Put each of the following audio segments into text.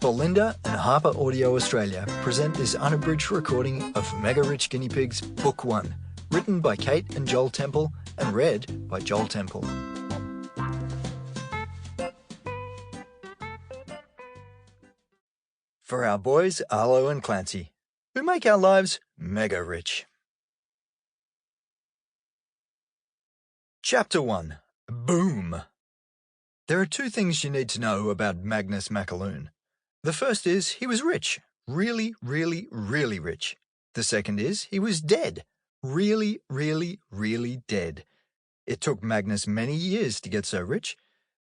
Belinda and HarperAudio Australia present this unabridged recording of Mega Rich Guinea Pigs Book 1, written by Kate and Jol Temple and read by Jol Temple. For our boys Arlo and Clancy, who make our lives mega rich. Chapter 1. Boom! There are two things you need to know about Magnus McAloon. The first is he was rich. Really, really, really rich. The second is he was dead. Really, really, really dead. It took Magnus many years to get so rich,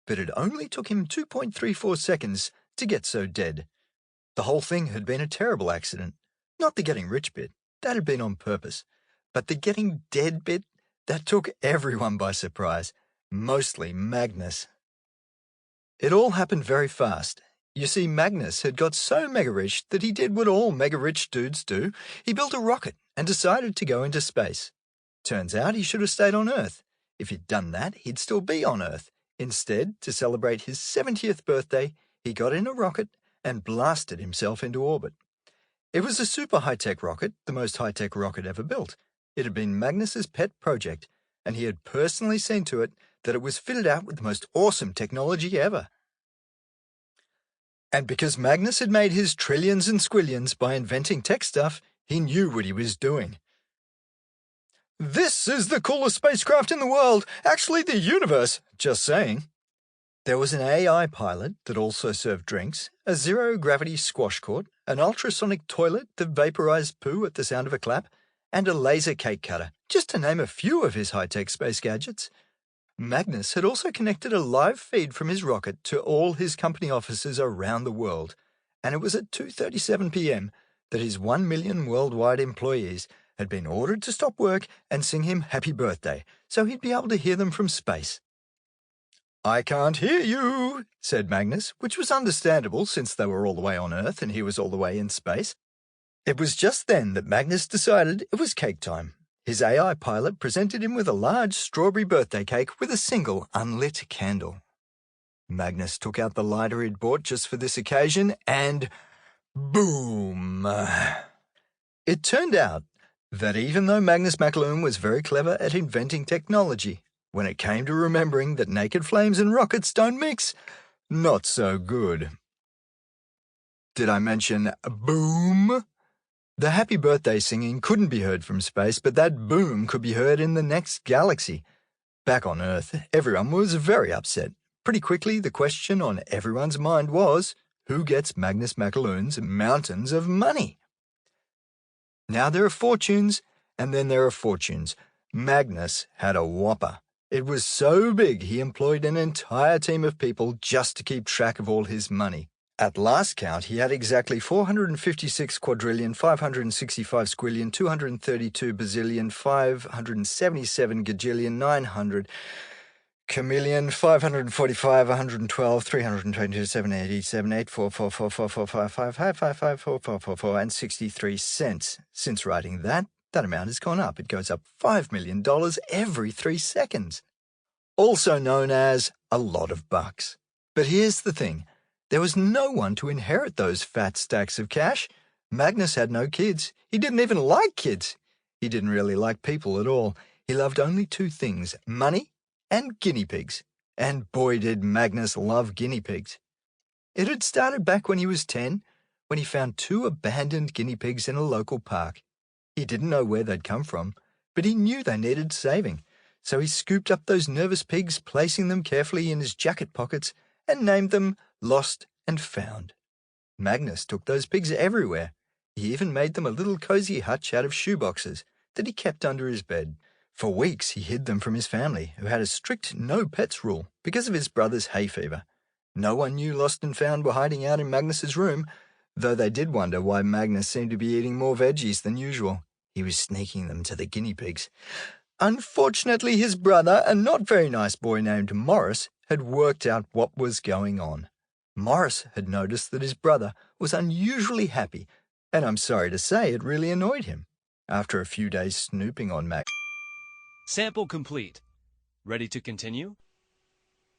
but it only took him 2.34 seconds to get so dead. The whole thing had been a terrible accident. Not the getting rich bit, that had been on purpose. But the getting dead bit, that took everyone by surprise. Mostly Magnus. It all happened very fast. You see, Magnus had got so mega rich that he did what all mega rich dudes do. He built a rocket and decided to go into space. Turns out he should have stayed on Earth. If he'd done that, he'd still be on Earth. Instead, to celebrate his 70th birthday, he got in a rocket and blasted himself into orbit. It was a super high-tech rocket, the most high-tech rocket ever built. It had been Magnus's pet project, and he had personally seen to it that it was fitted out with the most awesome technology ever. And because Magnus had made his trillions and squillions by inventing tech stuff, he knew what he was doing. This is the coolest spacecraft in the world, actually the universe, just saying. There was an AI pilot that also served drinks, a zero-gravity squash court, an ultrasonic toilet that vaporized poo at the sound of a clap, and a laser cake cutter, just to name a few of his high-tech space gadgets. Magnus had also connected a live feed from his rocket to all his company offices around the world, and it was at 2:37 p.m. that his 1 million worldwide employees had been ordered to stop work and sing him happy birthday, so he'd be able to hear them from space. "I can't hear you," said Magnus, which was understandable since they were all the way on Earth and he was all the way in space. It was just then that Magnus decided it was cake time. His AI pilot presented him with a large strawberry birthday cake with a single unlit candle. Magnus took out the lighter he'd bought just for this occasion and boom! It turned out that even though Magnus McAloon was very clever at inventing technology, when it came to remembering that naked flames and rockets don't mix, not so good. Did I mention boom? The happy birthday singing couldn't be heard from space, but that boom could be heard in the next galaxy. Back on Earth, everyone was very upset. Pretty quickly, the question on everyone's mind was, who gets Magnus McAloon's mountains of money? Now there are fortunes, and then there are fortunes. Magnus had a whopper. It was so big he employed an entire team of people just to keep track of all his money. At last count, he had exactly 456 quadrillion, 565 squillion, 232 bazillion, 577 gajillion, 900 chameleon, 545, 112, 322, 787, 8444455555544, and 63 cents. Since writing that amount has gone up. It goes up $5 million every 3 seconds. Also known as a lot of bucks. But here's the thing. There was no one to inherit those fat stacks of cash. Magnus had no kids. He didn't even like kids. He didn't really like people at all. He loved only two things, money and guinea pigs. And boy did Magnus love guinea pigs. It had started back when he was 10, when he found 2 abandoned guinea pigs in a local park. He didn't know where they'd come from, but he knew they needed saving. So he scooped up those nervous pigs, placing them carefully in his jacket pockets, and named them Lost and Found. Magnus took those pigs everywhere. He even made them a little cozy hutch out of shoeboxes that he kept under his bed. For weeks he hid them from his family, who had a strict no-pets rule because of his brother's hay fever. No one knew Lost and Found were hiding out in Magnus's room, though they did wonder why Magnus seemed to be eating more veggies than usual. He was sneaking them to the guinea pigs. Unfortunately, his brother, a not very nice boy named Morris, had worked out what was going on. Morris had noticed that his brother was unusually happy, and I'm sorry to say it really annoyed him. After a few days snooping on Mac. Sample complete. Ready to continue?